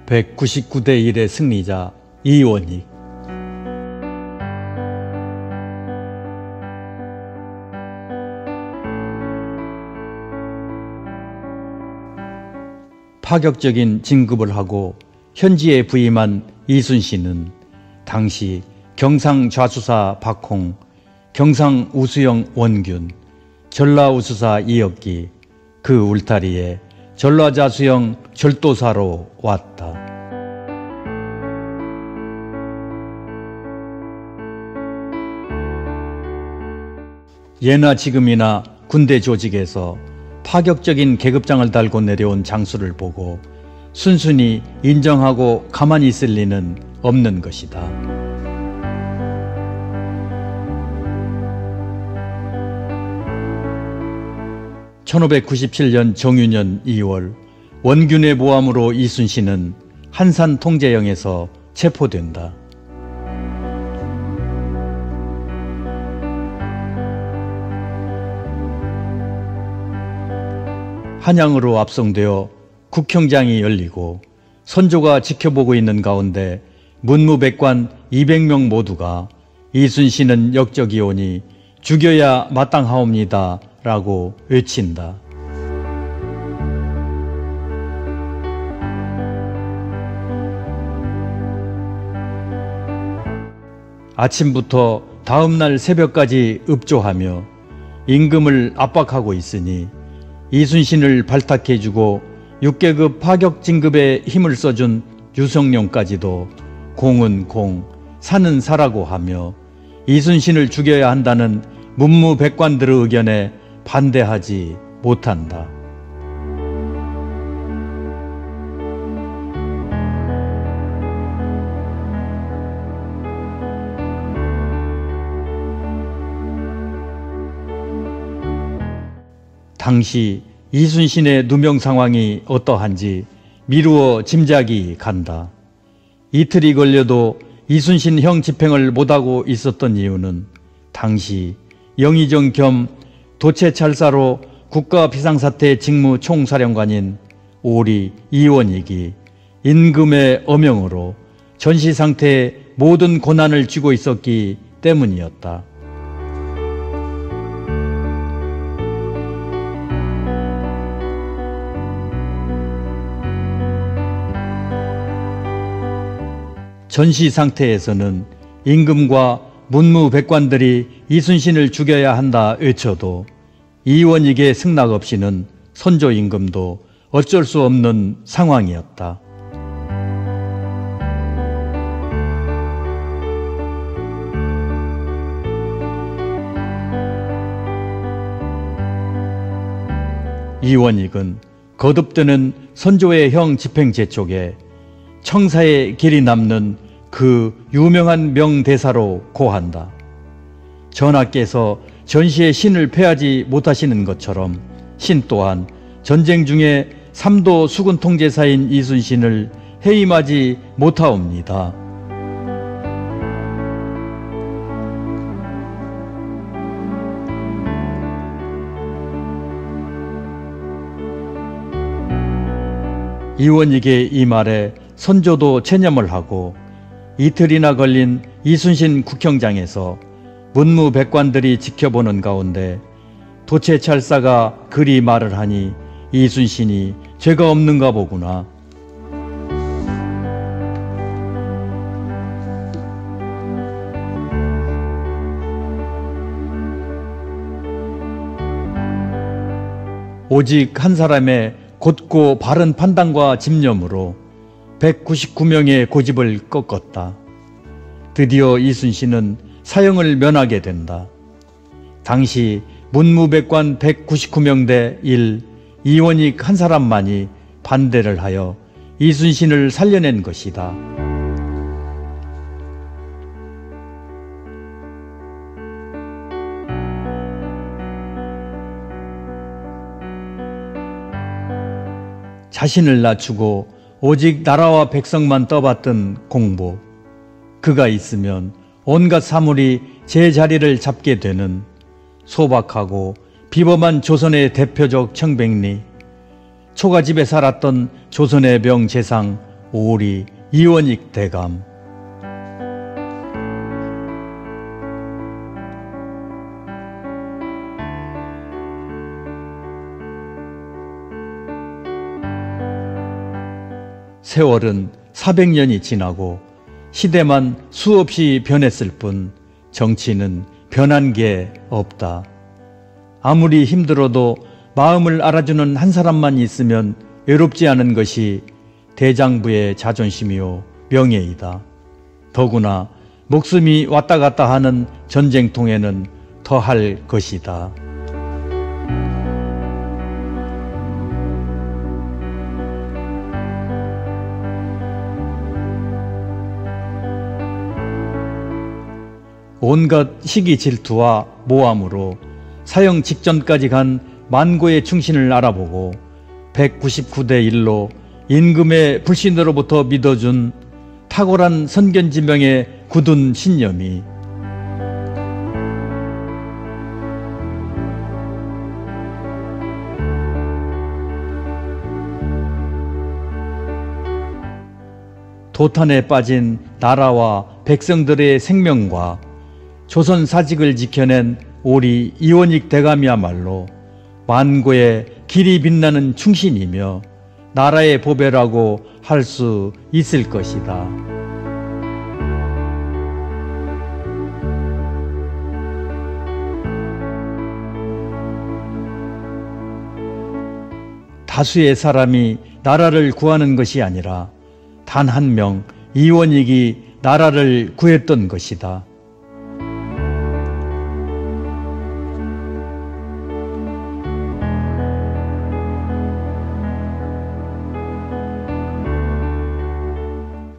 199대 1의 승리자 이원익. 파격적인 진급을 하고 현지에 부임한 이순신은 당시 경상좌수사 박홍, 경상우수영 원균, 전라우수사 이혁기, 그 울타리에 전라자수영 절도사로 왔다. 예나 지금이나 군대 조직에서 파격적인 계급장을 달고 내려온 장수를 보고 순순히 인정하고 가만히 있을 리는 없는 것이다. (1597년) 정유년 2월 원균의 모함으로 이순신은 한산 통제영에서 체포된다. 한양으로 압송되어 국형장이 열리고 선조가 지켜보고 있는 가운데 문무백관 200명 모두가 이순신은 역적이오니 죽여야 마땅하옵니다 라고 외친다. 아침부터 다음날 새벽까지 읍조하며 임금을 압박하고 있으니 이순신을 발탁해주고 6계급 파격 진급에 힘을 써준 유성룡까지도 공은 공, 사는 사라고 하며 이순신을 죽여야 한다는 문무백관들의 의견에 반대하지 못한다. 당시 이순신의 누명 상황이 어떠한지 미루어 짐작이 간다. 이틀이 걸려도 이순신 형 집행을 못하고 있었던 이유는 당시 영의정 겸 도채찰사로 국가비상사태 직무총사령관인 오리 이원익이 임금의 어명으로 전시상태에 모든 고난을 쥐고 있었기 때문이었다. 전시 상태에서는 임금과 문무백관들이 이순신을 죽여야 한다 외쳐도 이원익의 승낙 없이는 선조 임금도 어쩔 수 없는 상황이었다. 이원익은 거듭되는 선조의 형 집행 제촉에 청사의 길이 남는 그 유명한 명대사로 고한다. 전하께서 전시의 신을 패하지 못하시는 것처럼 신 또한 전쟁 중에 삼도 수군 통제사인 이순신을 해임하지 못하옵니다. 이원익의 이 말에 선조도 체념을 하고 이틀이나 걸린 이순신 국형장에서 문무백관들이 지켜보는 가운데 도채찰사가 그리 말을 하니 이순신이 죄가 없는가 보구나. 오직 한 사람의 곧고 바른 판단과 집념으로 199명의 고집을 꺾었다. 드디어 이순신은 사형을 면하게 된다. 당시 문무백관 199명 대 1, 이원익 한 사람만이 반대를 하여 이순신을 살려낸 것이다. 자신을 낮추고 오직 나라와 백성만 떠받든 공보, 그가 있으면 온갖 사물이 제자리를 잡게 되는 소박하고 비범한 조선의 대표적 청백리, 초가집에 살았던 조선의 명재상 오리 이원익 대감. 세월은 400년이 지나고 시대만 수없이 변했을 뿐 정치는 변한 게 없다. 아무리 힘들어도 마음을 알아주는 한 사람만 있으면 외롭지 않은 것이 대장부의 자존심이요 명예이다. 더구나 목숨이 왔다 갔다 하는 전쟁통에는 더할 것이다. 온갖 시기 질투와 모함으로 사형 직전까지 간 만고의 충신을 알아보고 199대 1로 임금의 불신으로부터 믿어준 탁월한 선견지명의 굳은 신념이 도탄에 빠진 나라와 백성들의 생명과 조선 사직을 지켜낸 오리 이원익 대감이야말로 만고의 길이 빛나는 충신이며 나라의 보배라고 할 수 있을 것이다. 다수의 사람이 나라를 구하는 것이 아니라 단 한 명 이원익이 나라를 구했던 것이다.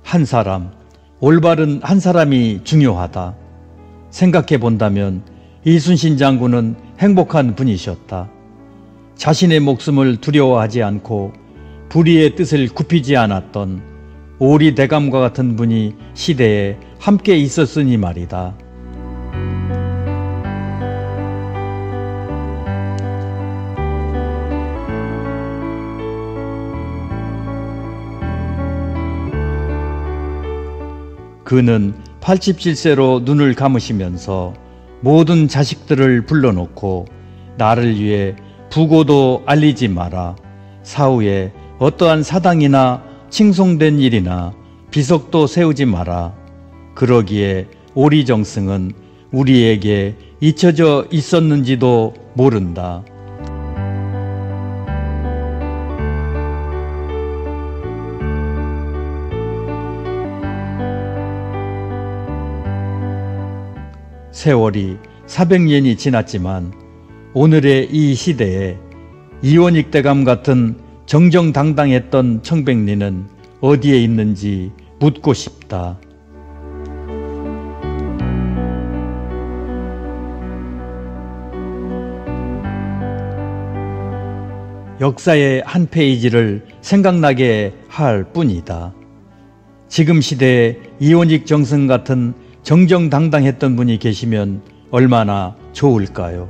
한 사람, 올바른 한 사람이 중요하다. 생각해 본다면 이순신 장군은 행복한 분이셨다. 자신의 목숨을 두려워하지 않고 불의의 뜻을 굽히지 않았던 오리 대감과 같은 분이 시대에 함께 있었으니 말이다. 그는 87세로 눈을 감으시면서 모든 자식들을 불러놓고 나를 위해 부고도 알리지 마라. 사후에 어떠한 사당이나 칭송된 일이나 비석도 세우지 마라. 그러기에 오리정승은 우리에게 잊혀져 있었는지도 모른다. 세월이 400년이 지났지만 오늘의 이 시대에 이원익 대감 같은 정정당당했던 청백리는 어디에 있는지 묻고 싶다. 역사의 한 페이지를 생각나게 할 뿐이다. 지금 시대에 이원익 정승 같은 정정당당했던 분이 계시면 얼마나 좋을까요?